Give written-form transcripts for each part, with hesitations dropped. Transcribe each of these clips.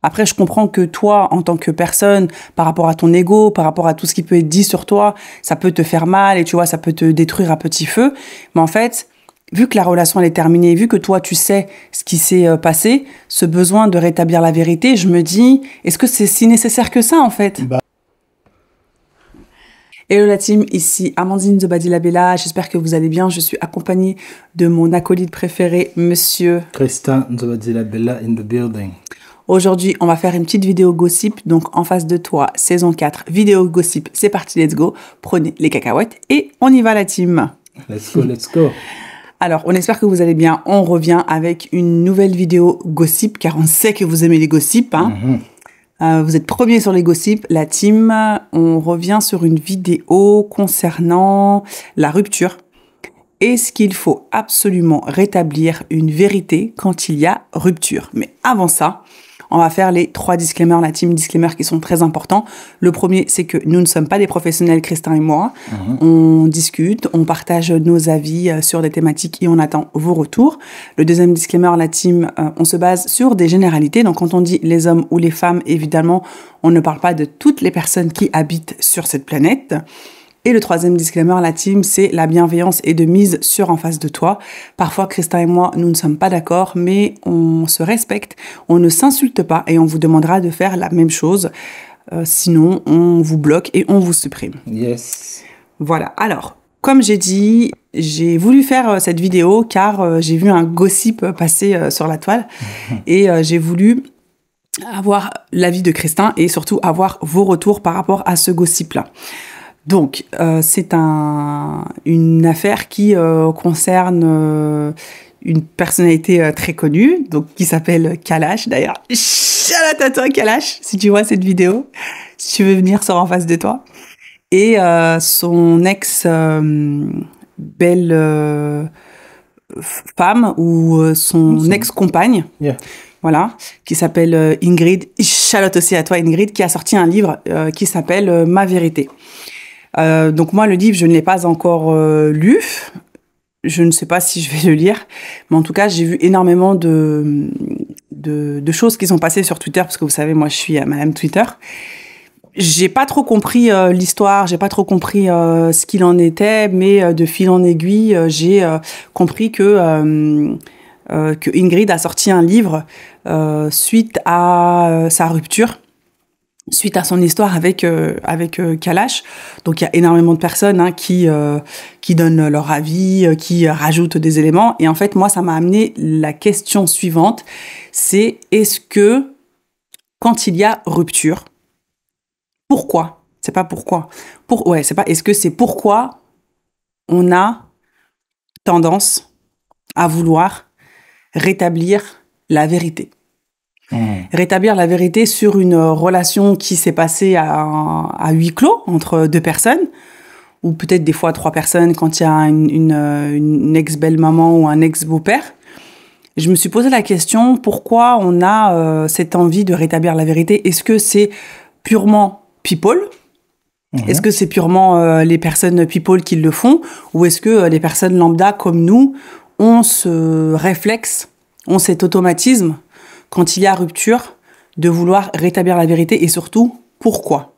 Après, je comprends que toi, en tant que personne, par rapport à ton ego, par rapport à tout ce qui peut être dit sur toi, ça peut te faire mal et tu vois, ça peut te détruire à petit feu. Mais en fait, vu que la relation elle est terminée, vu que toi tu sais ce qui s'est passé, ce besoin de rétablir la vérité, je me dis, est-ce que c'est si nécessaire que ça en fait? Hello la team, ici Amandine de Badila Bella, j'espère que vous allez bien, je suis accompagnée de mon acolyte préféré, monsieur Tristan Nzobadila Bella in the building. Aujourd'hui, on va faire une petite vidéo gossip, donc en face de toi, saison 4, vidéo gossip, c'est parti, let's go, prenez les cacahuètes et on y va la team. Let's go, let's go. Alors, on espère que vous allez bien, on revient avec une nouvelle vidéo gossip, car on sait que vous aimez les gossips, hein. Vous êtes premiers sur les gossips, la team, on revient sur une vidéo concernant la rupture. Est-ce qu'il faut absolument rétablir une vérité quand il y a rupture? Mais avant ça, on va faire les 3 disclaimers, la team disclaimers qui sont très importants. Le premier, c'est que nous ne sommes pas des professionnels, Christin et moi. On discute, on partage nos avis sur des thématiques et on attend vos retours. Le deuxième disclaimer, la team, on se base sur des généralités. Donc quand on dit les hommes ou les femmes, évidemment, on ne parle pas de toutes les personnes qui habitent sur cette planète. Et le troisième disclaimer, la team, c'est la bienveillance est de mise sur en face de toi. Parfois, Christin et moi, nous ne sommes pas d'accord, mais on se respecte, on ne s'insulte pas et on vous demandera de faire la même chose. Sinon, on vous bloque et on vous supprime. Yes. Voilà. Alors, comme j'ai dit, j'ai voulu faire cette vidéo car j'ai vu un gossip passer sur la toile et j'ai voulu avoir l'avis de Christin et surtout avoir vos retours par rapport à ce gossip-là. Donc, c'est une affaire qui concerne une personnalité très connue, donc qui s'appelle Kalash. D'ailleurs, shout out à toi, Kalash, si tu vois cette vidéo, si tu veux venir sur en face de toi. Et son ex-belle femme ou son ex-compagne, voilà, qui s'appelle Ingrid. Shout out aussi à toi, Ingrid, qui a sorti un livre qui s'appelle Ma vérité. Donc moi, le livre, je ne l'ai pas encore lu. Je ne sais pas si je vais le lire. Mais en tout cas, j'ai vu énormément de choses qui sont passées sur Twitter, parce que vous savez, moi, je suis Madame Twitter. J'ai pas trop compris l'histoire, j'ai pas trop compris ce qu'il en était, mais de fil en aiguille, j'ai compris que Ingrid a sorti un livre suite à sa rupture. Suite à son histoire avec Kalash. Donc il y a énormément de personnes qui donnent leur avis, qui rajoutent des éléments. Et en fait, moi, ça m'a amené la question suivante, c'est est-ce que quand il y a rupture, pourquoi? C'est pas pourquoi. C'est pas est-ce que c'est pourquoi on a tendance à vouloir rétablir la vérité. Rétablir la vérité sur une relation qui s'est passée à huis clos entre 2 personnes, ou peut-être des fois 3 personnes quand il y a une ex-belle-maman ou un ex-beau-père. Je me suis posé la question, pourquoi on a cette envie de rétablir la vérité? Est-ce que c'est purement people? Est-ce que c'est purement les personnes people qui le font? Ou est-ce que les personnes lambda comme nous ont ce réflexe, ont cet automatisme quand il y a rupture, de vouloir rétablir la vérité et surtout, pourquoi?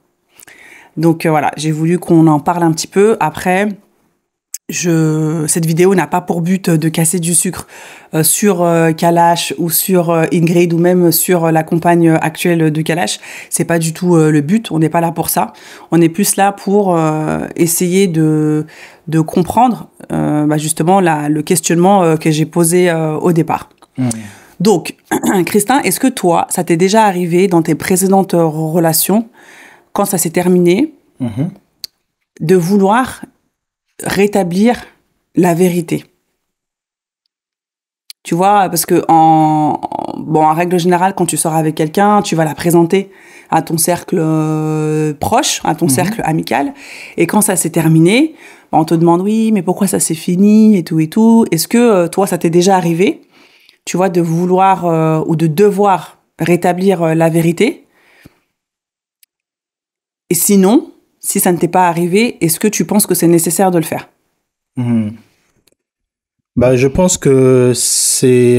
Donc voilà, j'ai voulu qu'on en parle un petit peu. Après, cette vidéo n'a pas pour but de casser du sucre sur Kalash ou sur Ingrid ou même sur la compagne actuelle de Kalash. C'est pas du tout le but, on n'est pas là pour ça. On est plus là pour essayer de comprendre justement le questionnement que j'ai posé au départ. Donc, Christin, est-ce que toi, ça t'est déjà arrivé dans tes précédentes relations, quand ça s'est terminé, de vouloir rétablir la vérité? Tu vois, parce que en règle générale, quand tu sors avec quelqu'un, tu vas la présenter à ton cercle proche, à ton cercle amical. Et quand ça s'est terminé, on te demande, oui, mais pourquoi ça s'est fini et tout et tout. Est-ce que toi, ça t'est déjà arrivé, tu vois, de vouloir ou de devoir rétablir la vérité? Et sinon, si ça ne t'est pas arrivé, est-ce que tu penses que c'est nécessaire de le faire? Bah, je pense que c'est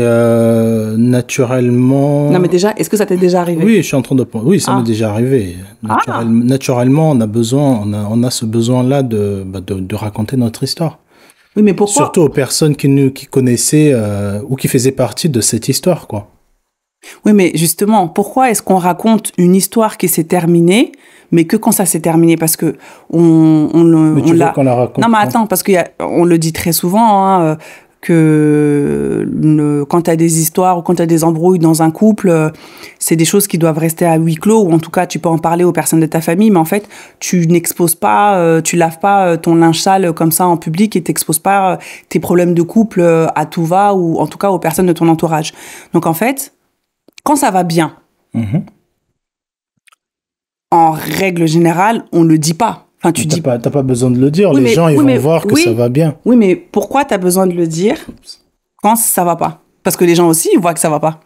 naturellement. Non, mais déjà, est-ce que ça t'est déjà arrivé? Oui, je suis en train de. Oui, ça Ah. m'est déjà arrivé. Ah. Naturellement, on a ce besoin-là de raconter notre histoire. Oui, mais pourquoi? Surtout aux personnes qui connaissaient ou qui faisaient partie de cette histoire, quoi. Oui, mais justement, pourquoi est-ce qu'on raconte une histoire qui s'est terminée, mais que quand ça s'est terminé? Parce que Mais tu veux qu'on la raconte Non, mais quand? attends, parce on le dit très souvent, hein, quand tu as des histoires ou quand tu as des embrouilles dans un couple, c'est des choses qui doivent rester à huis clos, ou en tout cas, tu peux en parler aux personnes de ta famille, mais en fait, tu n'exposes pas, tu laves pas ton linge sale comme ça en public et t'exposes pas tes problèmes de couple à tout va, ou en tout cas aux personnes de ton entourage. Donc en fait, quand ça va bien, Mhm. en règle générale, on le dit pas. Enfin, tu dis. T'as pas besoin de le dire. Oui, Les mais- gens, ils oui, vont mais- voir que oui. ça va bien. Oui, mais pourquoi tu as besoin de le dire quand ça va pas? Parce que les gens aussi, ils voient que ça va pas.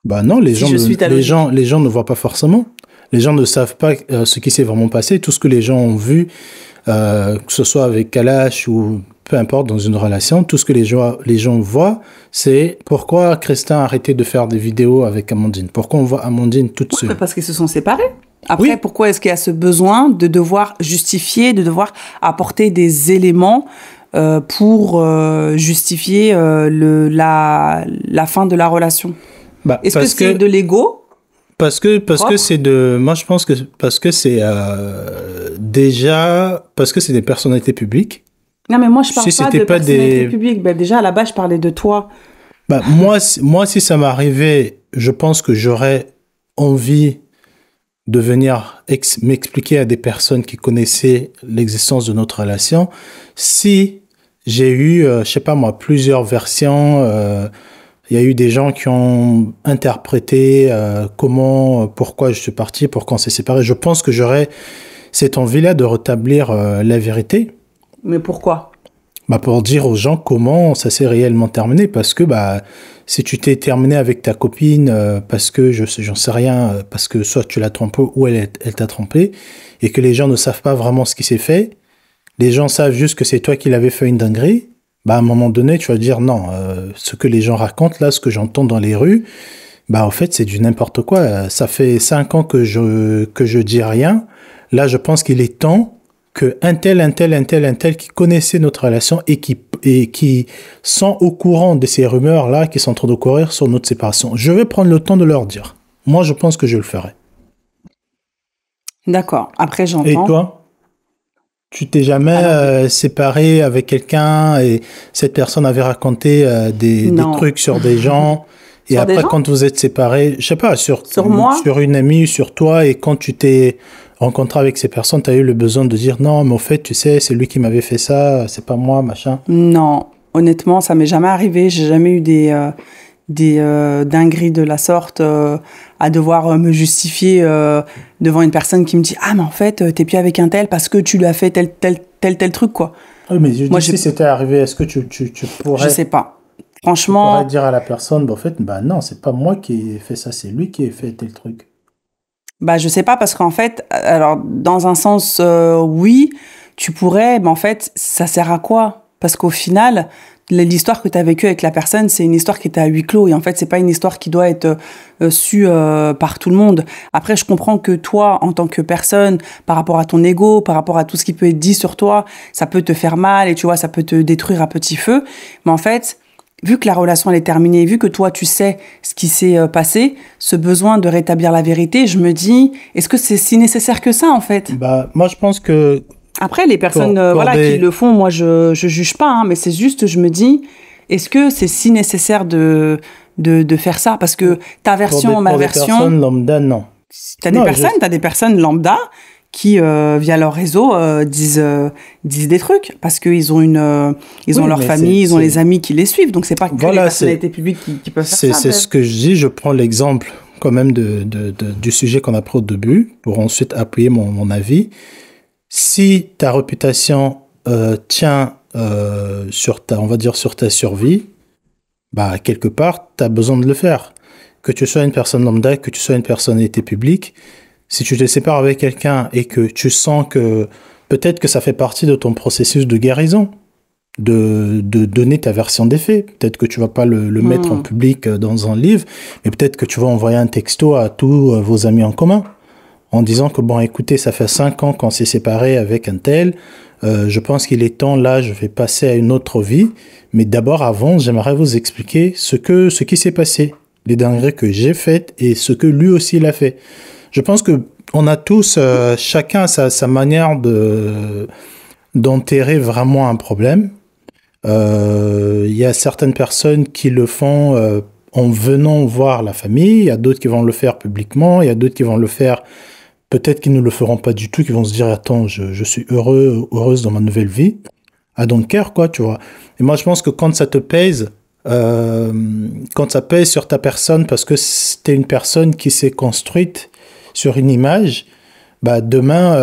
Bah non, les Si gens, je suis ta les logique. gens, les gens ne voient pas forcément. Les gens ne savent pas ce qui s'est vraiment passé. Tout ce que les gens ont vu, que ce soit avec Kalash ou peu importe dans une relation, tout ce que les gens voient, c'est pourquoi Christin a arrêté de faire des vidéos avec Amandine. Pourquoi on voit Amandine toute Oui, seule. mais parce qu'ils se sont séparés. Après, Oui. pourquoi est-ce qu'il y a ce besoin de devoir justifier, de devoir apporter des éléments pour justifier la fin de la relation? Bah, Est-ce que c'est de l'ego? parce que Propre. c'est moi je pense que parce que c'est déjà parce que c'est des personnalités publiques. Non, mais moi, je parle Si pas c'était de pas personnalité des publique. Ben, déjà, à la base, je parlais de toi. Bah, moi, si ça m'arrivait, je pense que j'aurais envie de venir m'expliquer à des personnes qui connaissaient l'existence de notre relation. Si j'ai eu, je sais pas moi, plusieurs versions, il y a eu des gens qui ont interprété pourquoi je suis parti, pourquoi on s'est séparés. Je pense que j'aurais cette envie-là de rétablir la vérité. Mais pourquoi? Bah pour dire aux gens comment ça s'est réellement terminé, parce que bah si tu t'es terminé avec ta copine parce que j'en sais rien, parce que soit tu l'as trompé ou elle t'a trompé, et que les gens ne savent pas vraiment ce qui s'est fait, les gens savent juste que c'est toi qui l'avais fait une dinguerie, bah à un moment donné tu vas dire non, ce que les gens racontent là, ce que j'entends dans les rues, bah en fait c'est du n'importe quoi. Ça fait 5 ans que je dis rien. Là je pense qu'il est temps que un tel qui connaissait notre relation et qui sont au courant de ces rumeurs-là qui sont en train de courir sur notre séparation. Je vais prendre le temps de leur dire. Moi, je pense que je le ferai. D'accord. Après, Et j'entends. toi, tu t'es jamais séparé avec quelqu'un et cette personne avait raconté des Non. trucs sur des gens et Sur des après gens quand vous êtes séparés, je sais pas, sur moi une amie, sur toi, et quand tu t'es rencontré avec ces personnes, tu as eu le besoin de dire non, mais au fait, tu sais, c'est lui qui m'avait fait ça, c'est pas moi, machin. Non. Honnêtement, ça m'est jamais arrivé. J'ai jamais eu des dingueries de la sorte à devoir me justifier devant une personne qui me dit ah mais en fait t'es plus avec un tel parce que tu lui as fait tel truc quoi. Oui, mais je Moi, dis, si c'était arrivé, est-ce que tu pourrais, Je sais pas. tu Franchement, pourrais dire à la personne, bah, en fait, bah non, c'est pas moi qui ai fait ça, c'est lui qui a fait tel truc. bah je sais pas parce qu'en fait, alors dans un sens oui, tu pourrais, mais en fait ça sert à quoi? Parce qu'au final, l'histoire que tu as vécue avec la personne, c'est une histoire qui était à huis clos et en fait c'est pas une histoire qui doit être su par tout le monde. Après je comprends que toi en tant que personne, par rapport à ton ego, par rapport à tout ce qui peut être dit sur toi, ça peut te faire mal et tu vois ça peut te détruire à petit feu, mais en fait vu que la relation elle est terminée, vu que toi tu sais ce qui s'est passé, ce besoin de rétablir la vérité, je me dis, est-ce que c'est si nécessaire que ça en fait? Bah, moi, je pense que Après les personnes qui le font, moi je juge pas, hein, mais c'est juste je me dis, est-ce que c'est si nécessaire de faire ça? Parce que ta version, ma pour des version, personnes lambda, non. t'as Non, des personnes lambda qui via leur réseau disent des trucs parce qu'ils ont ils ont Oui, leur mais famille, ils ont c'est- les amis qui les suivent, donc c'est pas que Voilà, les personnalités publiques qui peuvent faire ça. C'est ce que je dis, je prends l'exemple quand même du sujet qu'on a pris au début pour ensuite appuyer mon avis. Si ta réputation tient on va dire sur ta survie, bah quelque part, tu as besoin de le faire. Que tu sois une personne lambda, que tu sois une personnalité publique, si tu te sépares avec quelqu'un et que tu sens que peut-être que ça fait partie de ton processus de guérison, de donner ta version des faits. Peut-être que tu vas pas le mettre en public dans un livre, mais peut-être que tu vas envoyer un texto à tous vos amis en commun en disant que bon, écoutez, ça fait 5 ans qu'on s'est séparé avec un tel. Je pense qu'il est temps, là, je vais passer à une autre vie. Mais d'abord, avant, j'aimerais vous expliquer ce qui s'est passé, les dingueries que j'ai faites et ce que lui aussi il a fait. Je pense que on a tous, chacun sa manière d'enterrer vraiment un problème. Il y a certaines personnes qui le font en venant voir la famille, il y a d'autres qui vont le faire publiquement, il y a d'autres qui vont le faire, peut-être qu'ils ne le feront pas du tout, qui vont se dire, attends, je suis heureuse dans ma nouvelle vie. I don't care, quoi, tu vois. Et moi, je pense que quand ça te pèse, quand ça pèse sur ta personne, parce que t'es une personne qui s'est construite sur une image, bah demain,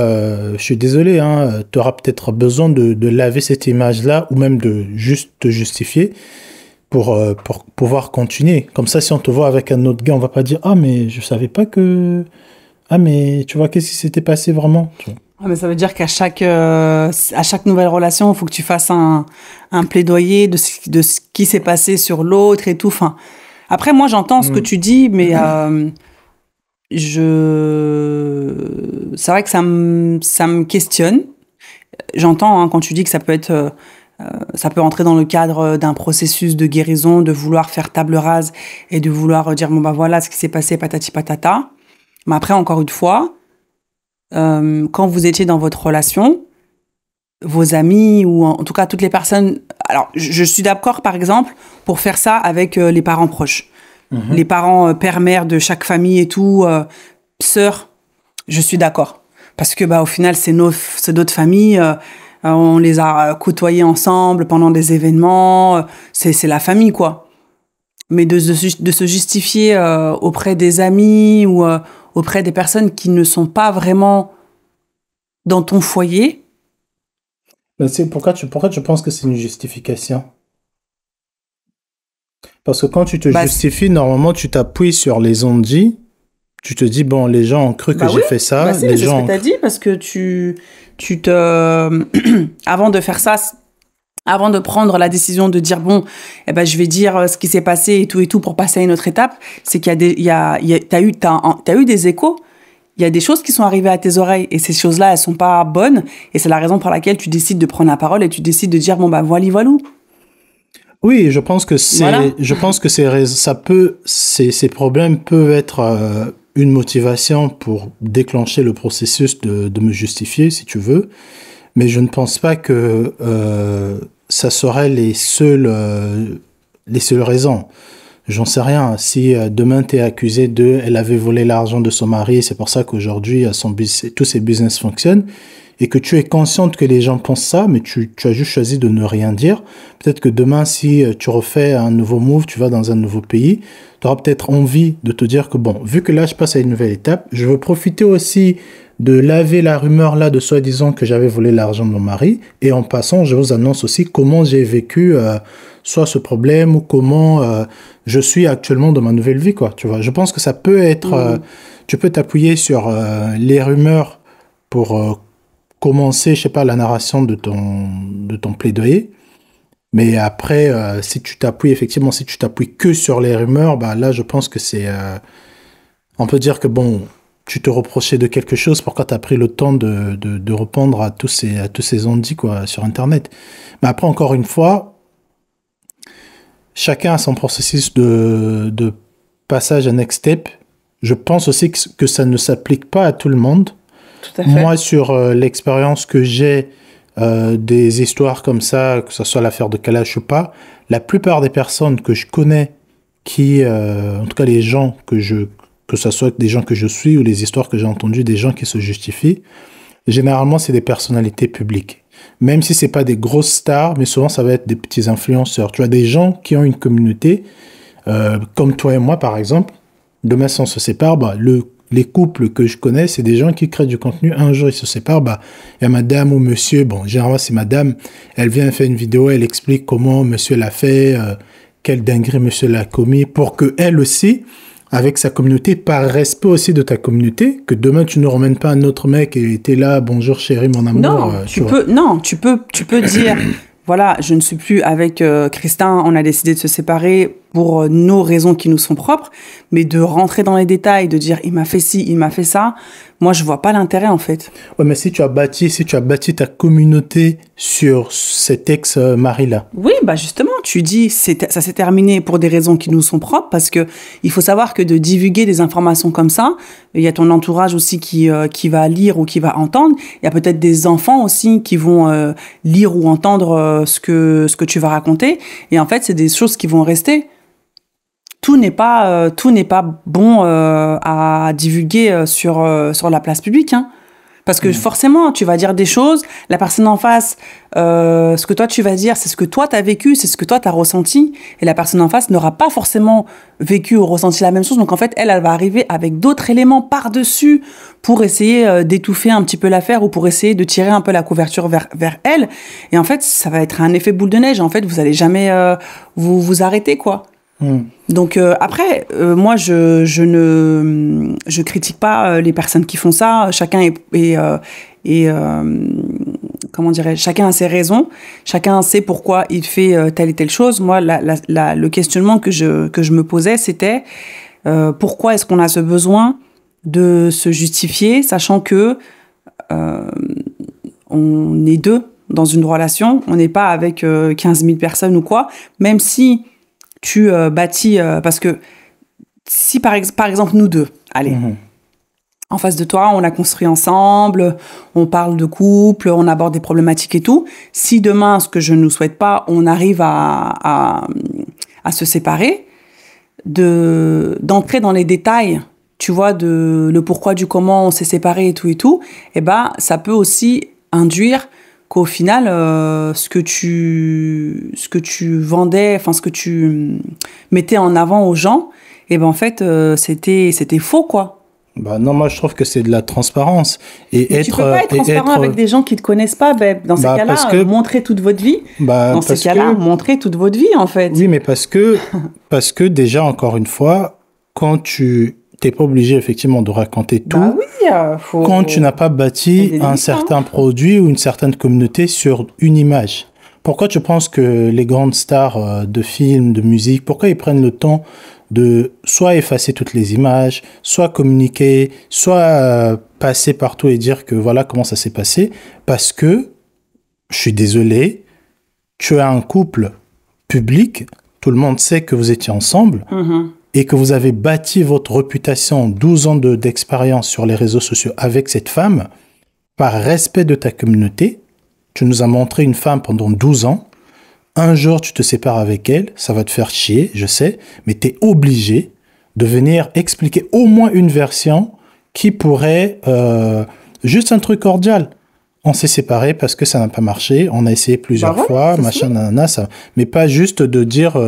je suis désolé, hein, tu auras peut-être besoin de laver cette image-là, ou même de juste te justifier pour pouvoir continuer. Comme ça, si on te voit avec un autre gars, on va pas dire, ah, mais je savais pas que... Ah, mais tu vois, qu'est-ce qui s'était passé vraiment, tu vois. Ah, mais ça veut dire qu'à chaque nouvelle relation, il faut que tu fasses un plaidoyer de ce qui s'est passé sur l'autre et tout. Enfin, après, moi, j'entends ce que tu dis, mais c'est vrai que ça me questionne. J'entends quand tu dis que ça peut être, ça peut entrer dans le cadre d'un processus de guérison, de vouloir faire table rase et de vouloir dire bon bah voilà ce qui s'est passé, patati patata. Mais après, encore une fois, quand vous étiez dans votre relation, vos amis ou en tout cas toutes les personnes... Alors, je suis d'accord, par exemple, pour faire ça avec les parents proches. Les parents, père, mère de chaque famille et tout, sœurs, je suis d'accord. Parce que, bah, au final, c'est d'autres familles. On les a côtoyés ensemble pendant des événements. C'est la famille, quoi. Mais de se justifier auprès des amis ou... auprès des personnes qui ne sont pas vraiment dans ton foyer. Ben pourquoi tu penses que c'est une justification? Parce que quand tu te justifies, normalement, tu t'appuies sur les on-dit. Tu te dis, bon, les gens ont cru que j'ai fait ça. C'est ce que tu as dit, parce que tu avant de faire ça, avant de prendre la décision de dire, bon, eh ben, je vais dire ce qui s'est passé et tout pour passer à une autre étape, c'est qu'il y a t'as eu des échos. Il y a des choses qui sont arrivées à tes oreilles et ces choses-là, elles sont pas bonnes. Et c'est la raison pour laquelle tu décides de prendre la parole et tu décides de dire, bon, bah, voilou. Oui, je pense que ces problèmes peuvent être une motivation pour déclencher le processus de me justifier, si tu veux. Mais je ne pense pas que ça serait les seules raisons. J'en sais rien. Si demain t'es accusé elle avait volé l'argent de son mari, c'est pour ça qu'aujourd'hui tous ses business fonctionnent, et que tu es consciente que les gens pensent ça, mais tu as juste choisi de ne rien dire. Peut-être que demain, si tu refais un nouveau move, tu vas dans un nouveau pays, tu auras peut-être envie de te dire que bon, vu que là je passe à une nouvelle étape, je veux profiter aussi de laver la rumeur là de soi-disant que j'avais volé l'argent de mon mari, et en passant, je vous annonce aussi comment j'ai vécu soit ce problème ou comment je suis actuellement dans ma nouvelle vie, quoi. Tu vois, je pense que ça peut être, tu peux t'appuyer sur les rumeurs pour commencer, je sais pas, la narration de ton plaidoyer. Mais après, si tu t'appuies que sur les rumeurs, bah là, je pense que c'est, on peut dire que bon, tu te reprochais de quelque chose, pourquoi t'as pris le temps de répondre à tous ces on-dit, quoi, sur Internet. Mais après, encore une fois, chacun a son processus de passage à next step. Je pense aussi que ça ne s'applique pas à tout le monde. Tout à fait. Moi, sur l'expérience que j'ai des histoires comme ça, que ce soit l'affaire de Kalash ou pas, la plupart des personnes que je connais en tout cas les gens que ce soit des gens que je suis ou les histoires que j'ai entendues, des gens qui se justifient, généralement, c'est des personnalités publiques. Même si c'est pas des grosses stars, mais souvent, ça va être des petits influenceurs. Tu as des gens qui ont une communauté, comme toi et moi, par exemple. Demain, si on se sépare, bah, les couples que je connais, c'est des gens qui créent du contenu. Un jour, ils se séparent, bah, il y a madame ou monsieur. Bon, généralement, c'est madame. Elle vient faire une vidéo, elle explique comment monsieur l'a fait, quelle dinguerie monsieur l'a commis, pour que elle aussi, avec sa communauté, par respect aussi de ta communauté, que demain tu ne ramènes pas un autre mec et t'es là, bonjour chérie, mon amour. Non, tu peux dire, voilà, je ne suis plus avec Christin, on a décidé de se séparer pour nos raisons qui nous sont propres, mais de rentrer dans les détails, de dire il m'a fait ci, il m'a fait ça, moi je vois pas l'intérêt en fait. Ouais, mais si tu as bâti ta communauté sur cet ex-mari-là. Oui, bah justement, tu dis ça s'est terminé pour des raisons qui nous sont propres, parce que il faut savoir que de divulguer des informations comme ça, il y a ton entourage aussi qui va lire ou qui va entendre, il y a peut-être des enfants aussi qui vont lire ou entendre ce que tu vas raconter, et en fait c'est des choses qui vont rester. Tout n'est pas bon à divulguer sur la place publique, hein. Parce que forcément, tu vas dire des choses, la personne en face, ce que toi tu vas dire, c'est ce que toi t'as vécu, c'est ce que toi t'as ressenti, et la personne en face n'aura pas forcément vécu ou ressenti la même chose. Donc en fait, elle va arriver avec d'autres éléments par-dessus pour essayer d'étouffer un petit peu l'affaire ou pour essayer de tirer un peu la couverture vers elle. Et en fait, ça va être un effet boule de neige. En fait, vous allez jamais vous arrêter, quoi. Donc après, moi je critique pas les personnes qui font ça. Chacun comment dirais-je, chacun a ses raisons, chacun sait pourquoi il fait telle et telle chose. Moi, le questionnement que je me posais, c'était pourquoi est-ce qu'on a ce besoin de se justifier, sachant que on est deux dans une relation, on n'est pas avec 15 000 personnes ou quoi, même si tu bâtis... parce que si par exemple nous deux, allez, en face de toi, on a construit ensemble, on parle de couple, on aborde des problématiques et tout, si demain, ce que je ne nous souhaite pas, on arrive à se séparer, d'entrer dans les détails, tu vois, de le pourquoi du comment on s'est séparés et tout, et ben ça peut aussi induire qu'au final, ce que tu vendais, enfin ce que tu mettais en avant aux gens, et ben en fait c'était faux, quoi. Bah non, moi je trouve que c'est de la transparence et tu peux pas être transparent avec des gens qui te connaissent pas. Ben, dans ces cas-là, montrez toute votre vie. Dans ces cas-là, montrez toute votre vie en fait. Oui, mais parce que déjà encore une fois, quand tu t'es pas obligé effectivement de raconter tout. Bah oui, quand tu n'as pas bâti un certain produit ou une certaine communauté sur une image. Pourquoi tu penses que les grandes stars de films, de musique, pourquoi ils prennent le temps de soit effacer toutes les images, soit communiquer, soit passer partout et dire que voilà comment ça s'est passé? Parce que, je suis désolé, tu as un couple public, tout le monde sait que vous étiez ensemble, et que vous avez bâti votre réputation, 12 ans d'expérience sur les réseaux sociaux avec cette femme, par respect de ta communauté. Tu nous as montré une femme pendant 12 ans. Un jour, tu te sépares avec elle, ça va te faire chier, je sais, mais tu es obligé de venir expliquer au moins une version qui pourrait... juste un truc cordial. On s'est séparés parce que ça n'a pas marché, on a essayé plusieurs fois, machin, nanana, ça... mais pas juste de dire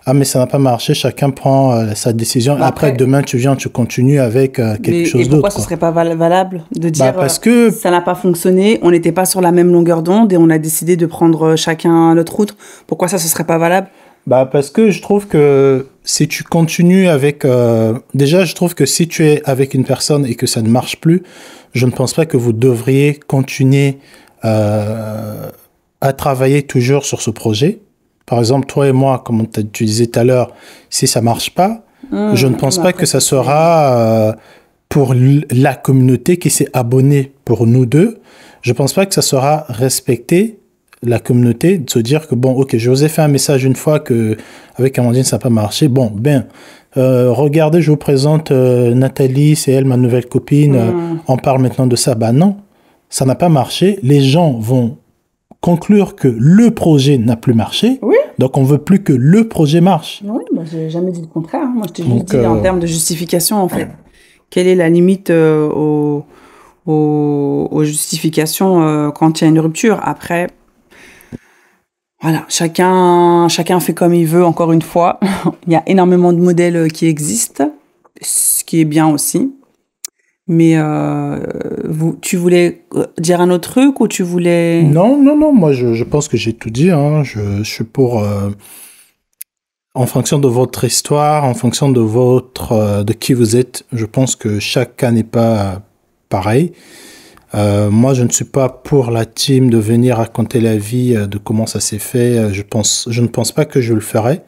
ah mais ça n'a pas marché, chacun prend sa décision, après demain tu viens, tu continues avec quelque chose d'autre. Et pourquoi ce serait pas valable de dire parce que ça n'a pas fonctionné, on n'était pas sur la même longueur d'onde et on a décidé de prendre chacun notre route, pourquoi ça ce serait pas valable? Parce que je trouve que si tu continues avec... déjà, je trouve que si tu es avec une personne et que ça ne marche plus, je ne pense pas que vous devriez continuer à travailler toujours sur ce projet. Par exemple, toi et moi, comme tu disais tout à l'heure, si ça ne marche pas, je ne pense pas que ça sera pour la communauté qui s'est abonnée pour nous deux. Je ne pense pas que ça sera respecté la communauté, de se dire que bon, ok, je vous ai fait un message une fois que avec Amandine ça n'a pas marché. Bon, regardez, je vous présente Nathalie, c'est elle ma nouvelle copine. On parle maintenant de ça. Bah non, ça n'a pas marché. Les gens vont conclure que le projet n'a plus marché. Oui. Donc on veut plus que le projet marche. Oui, j'ai jamais dit le contraire. Moi, je t'ai juste dit en termes de justification en fait. Quelle est la limite aux justifications quand il y a une rupture? Après. Voilà, chacun fait comme il veut, encore une fois. Il y a énormément de modèles qui existent, ce qui est bien aussi. Mais tu voulais dire un autre truc ou tu voulais... Non, moi je pense que j'ai tout dit. Hein. Je suis pour... en fonction de votre histoire, en fonction de qui vous êtes, je pense que chaque cas n'est pas pareil. Moi, je ne suis pas pour la team de venir raconter la vie de comment ça s'est fait. Je ne pense pas que je le ferai.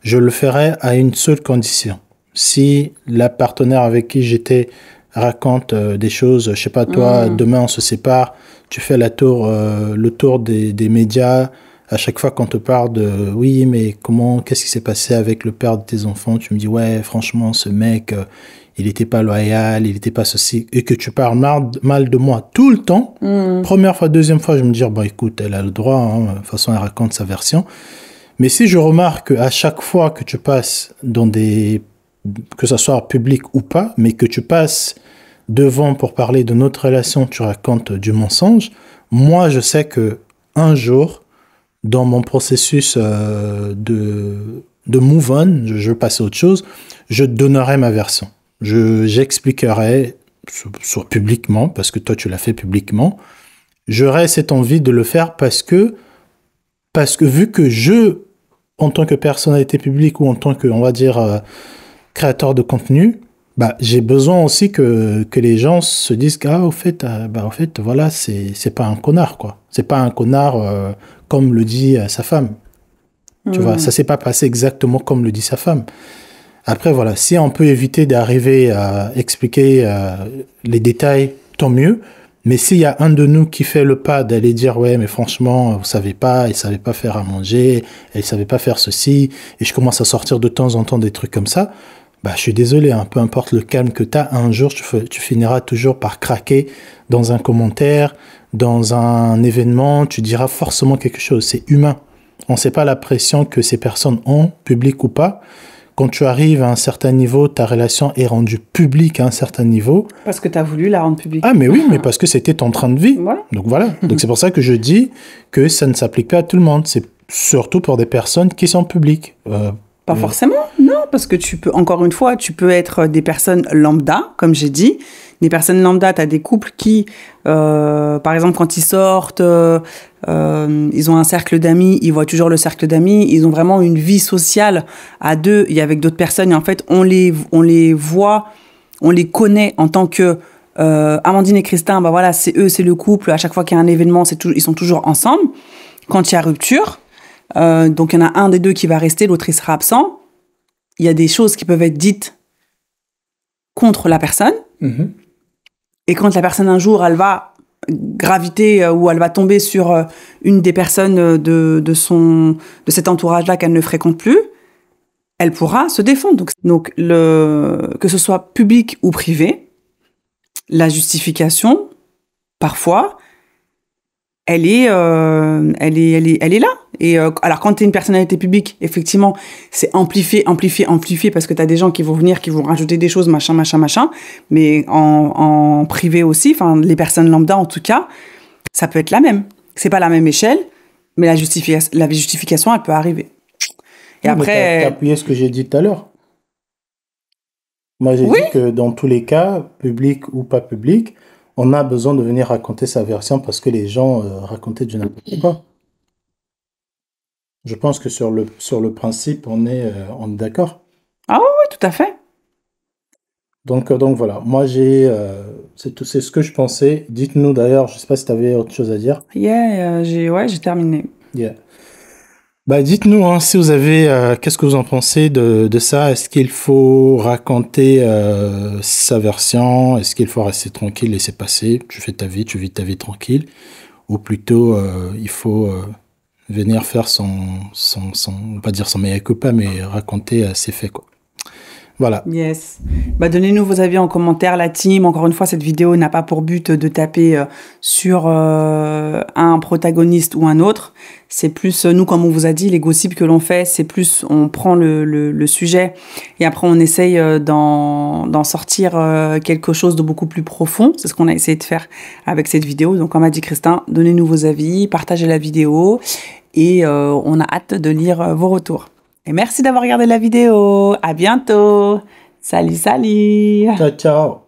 Je le ferai à une seule condition. Si la partenaire avec qui j'étais raconte des choses, je sais pas, toi, demain on se sépare, tu fais le tour des médias, à chaque fois qu'on te parle de oui, mais qu'est-ce qui s'est passé avec le père de tes enfants, tu me dis ouais, franchement, ce mec, il était pas loyal, il était pas ceci, et que tu parles mal de moi tout le temps, première fois, deuxième fois, je me dis, bah écoute, elle a le droit, hein, de toute façon, elle raconte sa version. Mais si je remarque à chaque fois que tu passes que ce soit public ou pas, mais que tu passes devant pour parler de notre relation, tu racontes du mensonge, moi, je sais que un jour, dans mon processus de move on, je veux passer à autre chose, je donnerai ma version. J'expliquerai, soit publiquement, parce que toi, tu l'as fait publiquement. J'aurai cette envie de le faire parce que vu que en tant que personnalité publique ou en tant que, on va dire, créateur de contenu, bah, j'ai besoin aussi que les gens se disent au fait, voilà, c'est pas un connard, quoi. C'est pas un connard, comme le dit sa femme. Tu vois, ça s'est pas passé exactement comme le dit sa femme. Après, voilà, si on peut éviter d'arriver à expliquer les détails, tant mieux. Mais s'il y a un de nous qui fait le pas d'aller dire, ouais, mais franchement, vous savez pas, il savait pas faire à manger, il savait pas faire ceci, et je commence à sortir de temps en temps des trucs comme ça, bah, je suis désolé, hein, peu importe le calme que tu as, un jour, tu finiras toujours par craquer dans un commentaire, dans un événement, tu diras forcément quelque chose. C'est humain. On ne sait pas la pression que ces personnes ont, publique ou pas. Quand tu arrives à un certain niveau, ta relation est rendue publique à un certain niveau. Parce que tu as voulu la rendre publique. Ah, mais oui, mais parce que c'était ton train de vie. Voilà. Donc voilà. Donc c'est pour ça que je dis que ça ne s'applique pas à tout le monde. C'est surtout pour des personnes qui sont publiques. Pas forcément, non, parce que tu peux, encore une fois, tu peux être des personnes lambda, comme j'ai dit. Des personnes lambda, tu as des couples qui, par exemple, quand ils sortent, ils ont un cercle d'amis, ils voient toujours le cercle d'amis, ils ont vraiment une vie sociale à deux et avec d'autres personnes. Et en fait, on les voit, on les connaît en tant que Amandine et Christin, bah voilà, c'est eux, c'est le couple. À chaque fois qu'il y a un événement, ils sont toujours ensemble. Quand il y a rupture, donc il y en a un des deux qui va rester, l'autre il sera absent. Il y a des choses qui peuvent être dites contre la personne. Et quand la personne un jour elle va graviter ou elle va tomber sur une des personnes de cet entourage-là qu'elle ne fréquente plus, elle pourra se défendre. Donc que ce soit public ou privé, la justification parfois elle est là. Et alors quand tu es une personnalité publique, effectivement, c'est amplifié parce que tu as des gens qui vont venir, qui vont rajouter des choses, machin. Mais en privé aussi, enfin les personnes lambda en tout cas, ça peut être la même. C'est pas la même échelle, mais la justification, elle peut arriver. Et oui, après, t'as appuyé ce que j'ai dit tout à l'heure. Moi, j'ai dit que dans tous les cas, public ou pas public, on a besoin de venir raconter sa version parce que les gens racontaient du n'importe quoi. Je pense que sur le principe, on est d'accord. Ah oui, tout à fait. Donc voilà, moi c'est ce que je pensais. Dites-nous d'ailleurs, je sais pas si tu avais autre chose à dire. J'ai terminé. Yeah. Bah dites-nous hein, si vous avez, qu'est-ce que vous en pensez de ça? Est-ce qu'il faut raconter sa version? Est-ce qu'il faut rester tranquille, laisser passer? Tu fais ta vie, tu vis ta vie tranquille? Ou plutôt il faut venir faire on va pas dire son mea culpa, mais raconter ses faits, quoi. Voilà. Yes. Bah, donnez-nous vos avis en commentaire, la team. Encore une fois, cette vidéo n'a pas pour but de taper sur un protagoniste ou un autre. C'est plus, nous, comme on vous a dit, les gossips que l'on fait, c'est plus, on prend le sujet et après, on essaye d'en sortir quelque chose de beaucoup plus profond. C'est ce qu'on a essayé de faire avec cette vidéo. Donc, comme a dit Christin, donnez-nous vos avis, partagez la vidéo et on a hâte de lire vos retours. Et merci d'avoir regardé la vidéo. À bientôt. Salut, salut. Ciao, ciao.